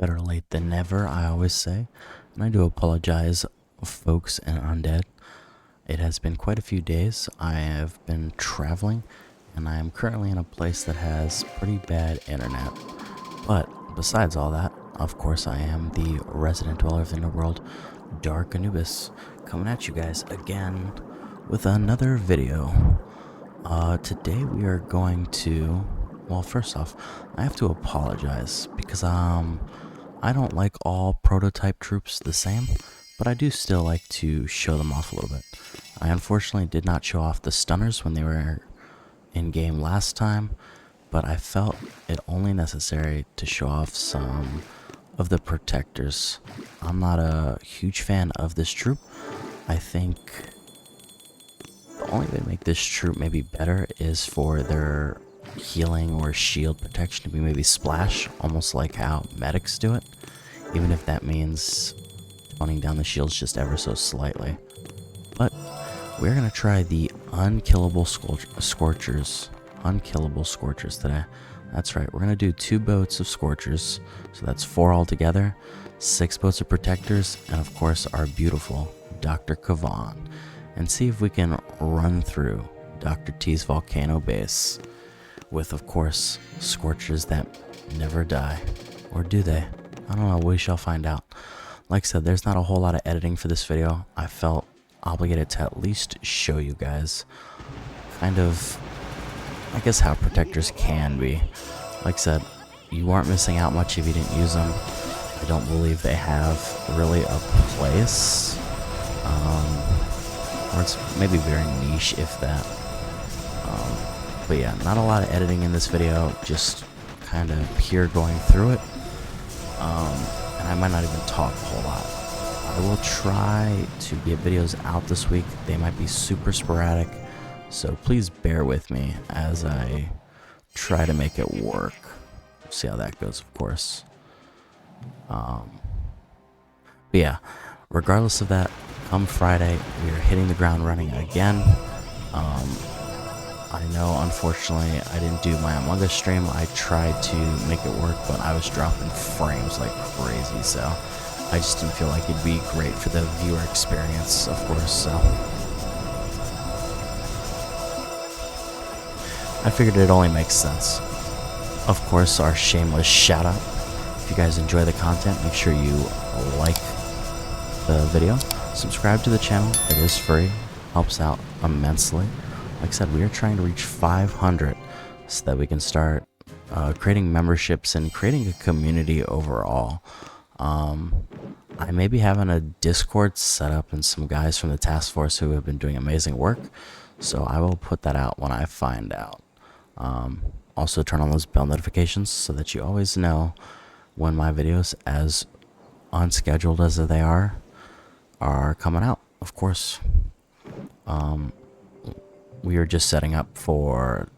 Better late than never, I always say. And I do apologize, folks and undead. It has been quite a few days. I have been traveling, and I am currently in a place that has pretty bad internet. But besides all that, of course, I am the resident dweller of the Underworld, Dark Anubis, coming at you guys again with another video. Today we are going to, well, first off, I have to apologize because I don't like all prototype troops the same, but I do still like to show them off a little bit. I unfortunately did not show off the stunners when they were in game last time, but I felt it only necessary to show off some of the protectors. I'm not a huge fan of this troop. I think the only way to make this troop maybe better is for their healing or shield protection to be maybe splash, almost like how medics do it, even if that means toning down the shields just ever so slightly. But we're gonna try the unkillable Scorchers. Unkillable Scorchers today. That's right, we're gonna do 2 boats of Scorchers, so that's 4 altogether, 6 boats of Protectors, and of course our beautiful Dr. Kavan, and see if we can run through Dr. T's Volcano base with, of course, Scorchers that never die. Or do they? I don't know, we shall find out. Like I said, there's not a whole lot of editing for this video. I felt obligated to at least show you guys kind of, I guess, how Protectors can be. Like I said, you aren't missing out much if you didn't use them. I don't believe they have really a place. Or it's maybe very niche, if that. But yeah, not a lot of editing in this video, just kind of pure going through it. And I might not even talk a whole lot. I will try to get videos out this week. They might be super sporadic, so please bear with me as I try to make it work. See how that goes, of course. But yeah, regardless of that, come Friday, we are hitting the ground running again. I know, unfortunately, I didn't do my Among Us stream. I tried to make it work, but I was dropping frames like crazy, so I just didn't feel like it'd be great for the viewer experience, of course, so I figured it only makes sense. Of course, our shameless shout out. If you guys enjoy the content, make sure you like the video, subscribe to the channel. It is free, helps out immensely. Like I said, we are trying to reach 500 so that we can start creating memberships and creating a community overall. I may be having a Discord set up and some guys from the task force who have been doing amazing work, so I will put that out when I find out. Also turn on those bell notifications so that you always know when my videos, as unscheduled as they are coming out, of course. We are just setting up for,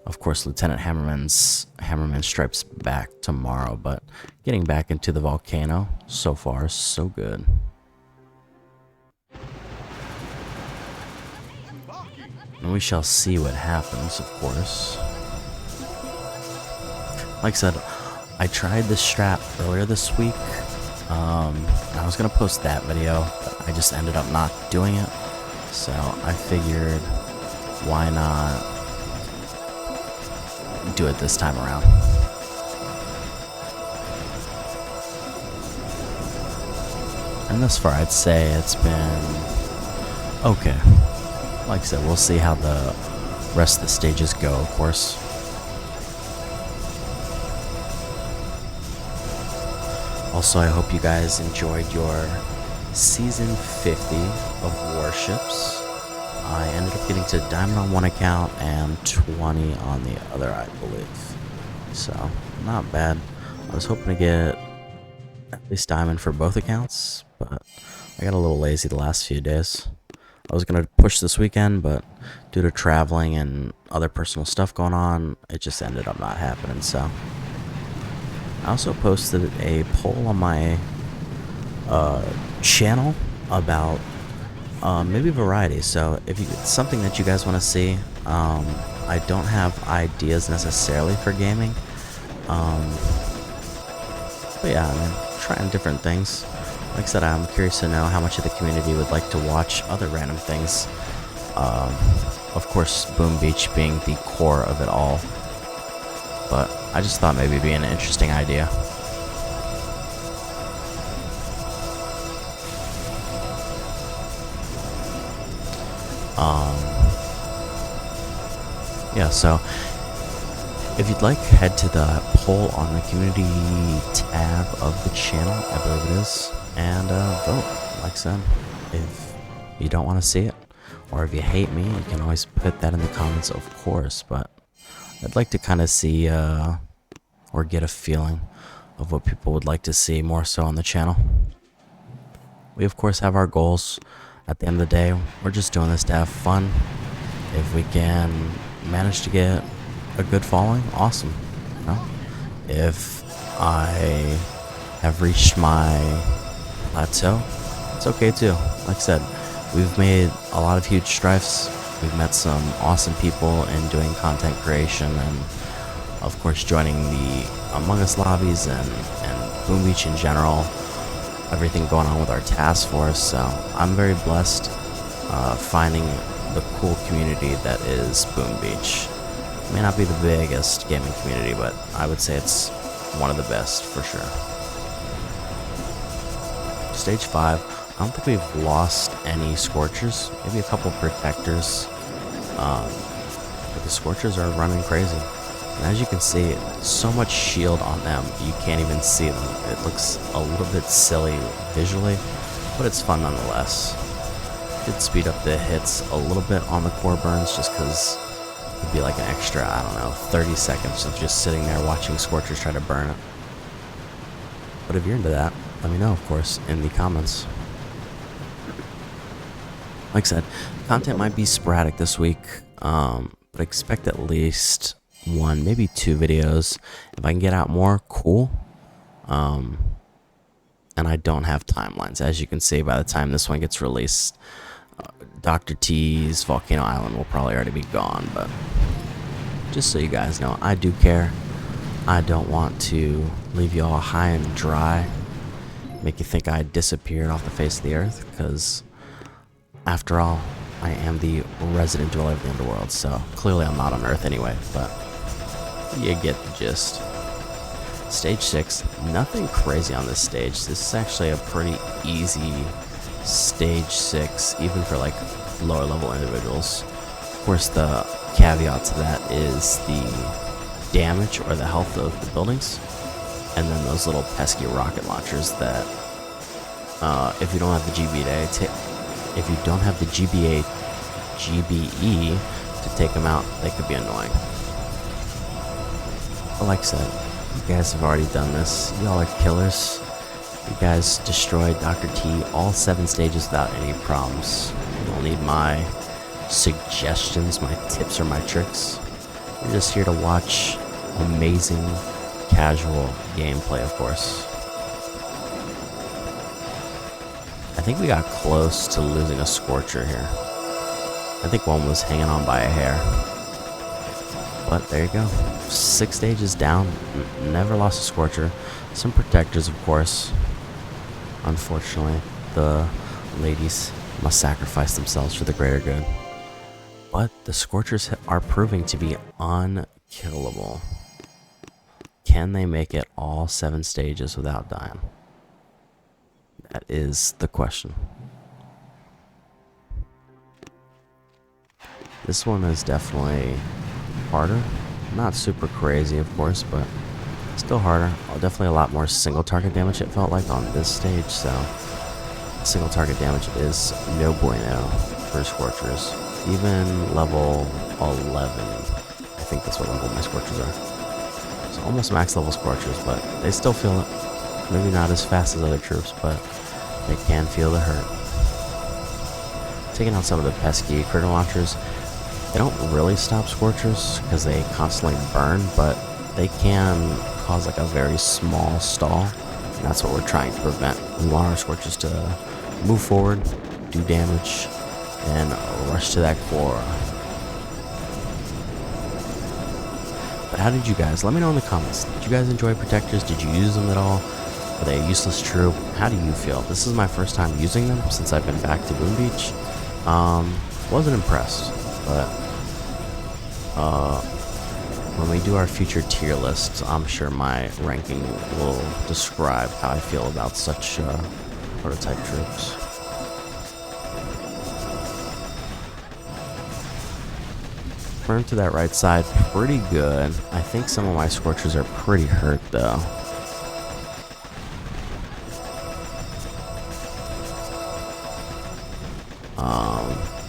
of course, Lieutenant Hammerman stripes back tomorrow, but getting back into the volcano, so far, so good. And we shall see what happens, of course. Like I said, I tried this strat earlier this week. I was going to post that video, but I just ended up not doing it. So I figured, why not do it this time around? And thus far, I'd say it's been okay. Like I said, we'll see how the rest of the stages go, of course. Also, I hope you guys enjoyed your Season 50 of Warships. I ended up getting to Diamond on one account and 20 on the other, I believe. So, not bad. I was hoping to get at least Diamond for both accounts, but I got a little lazy the last few days. I was going to push this weekend, but due to traveling and other personal stuff going on, it just ended up not happening, so. I also posted a poll on my channel about maybe variety. So if it's something that you guys want to see, I don't have ideas necessarily for gaming. But yeah, I mean, trying different things. Like I said, I'm curious to know how much of the community would like to watch other random things. Of course, Boom Beach being the core of it all. But I just thought maybe it'd be an interesting idea. Yeah, so if you'd like, head to the poll on the community tab of the channel, I believe it is, and vote. Like I said, if you don't want to see it, or if you hate me, you can always put that in the comments, of course, but I'd like to kind of see, or get a feeling of what people would like to see more so on the channel. We, of course, have our goals. At the end of the day, we're just doing this to have fun. If we can manage to get a good following, awesome. You know? If I have reached my plateau, it's okay too. Like I said, we've made a lot of huge strides. We've met some awesome people in doing content creation, and of course joining the Among Us lobbies and Boom Beach in general. Everything going on with our task force, so I'm very blessed finding the cool community that is Boom Beach. It may not be the biggest gaming community, but I would say it's one of the best for sure. Stage 5, I don't think we've lost any Scorchers, maybe a couple Protectors, but the Scorchers are running crazy. And as you can see, so much shield on them, you can't even see them. It looks a little bit silly visually, but it's fun nonetheless. Did speed up the hits a little bit on the core burns, just because it'd be like an extra, I don't know, 30 seconds of just sitting there watching Scorchers try to burn it. But if you're into that, let me know, of course, in the comments. Like I said, content might be sporadic this week, but expect at least 1, maybe 2 videos. If I can get out more, cool. And I don't have timelines. As you can see, by the time this one gets released, Dr. T's Volcano Island will probably already be gone, but just so you guys know, I do care. I don't want to leave you all high and dry, make you think I disappeared off the face of the earth, because after all, I am the resident dweller of the underworld, so clearly I'm not on Earth anyway, but you get the gist. Stage 6, nothing crazy on this stage. This is actually a pretty easy stage 6, even for like lower level individuals. Of course, the caveat to that is the damage or the health of the buildings, and then those little pesky rocket launchers that if you don't have the if you don't have the GBE to take them out, they could be annoying. But like I said, you guys have already done this. Y'all are killers. You guys destroyed Dr. T all 7 stages without any problems. You don't need my suggestions, my tips, or my tricks. You're just here to watch amazing casual gameplay, of course. I think we got close to losing a Scorcher here. I think one was hanging on by a hair. But there you go. 6 stages down. Never lost a Scorcher. Some Protectors, of course. Unfortunately, the ladies must sacrifice themselves for the greater good. But the Scorchers are proving to be unkillable. Can they make it all 7 stages without dying? That is the question. This one is definitely harder. Not super crazy, of course, but still harder. Definitely a lot more single target damage, it felt like, on this stage, so single target damage is no bueno for Scorchers. Even level 11, I think that's what level my Scorchers are. So almost max level Scorchers, but they still feel it. Maybe not as fast as other troops, but they can feel the hurt. Taking out some of the pesky critter launchers, they don't really stop Scorchers because they constantly burn, but they can cause like a very small stall, and that's what we're trying to prevent. We want our Scorchers to move forward, do damage, and rush to that core. But how did you guys? Let me know in the comments. Did you guys enjoy Protectors? Did you use them at all? Are they a useless troop? How do you feel? This is my first time using them since I've been back to Boom Beach. Wasn't impressed, but when we do our future tier lists, I'm sure my ranking will describe how I feel about such prototype troops. Burn to that right side, pretty good. I think some of my Scorchers are pretty hurt though.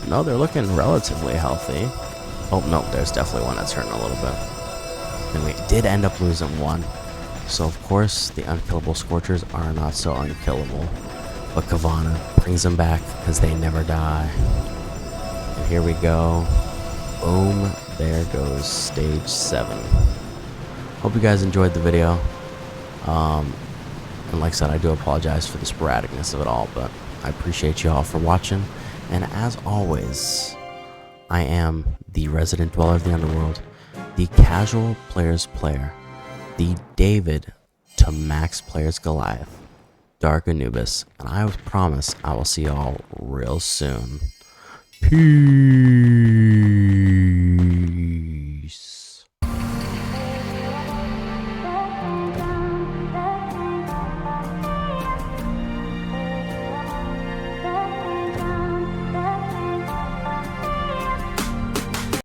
No, they're looking relatively healthy. Oh, no, there's definitely one that's hurting a little bit. And we did end up losing one. So, of course, the unkillable Scorchers are not so unkillable. But Kavan brings them back because they never die. And here we go. Boom. There goes stage 7. Hope you guys enjoyed the video. And like I said, I do apologize for the sporadicness of it all, but I appreciate you all for watching. And as always, I am the resident dweller of the underworld, the casual player's player, the David to Max player's Goliath, Dark Anubis, and I promise I will see y'all real soon. Peace.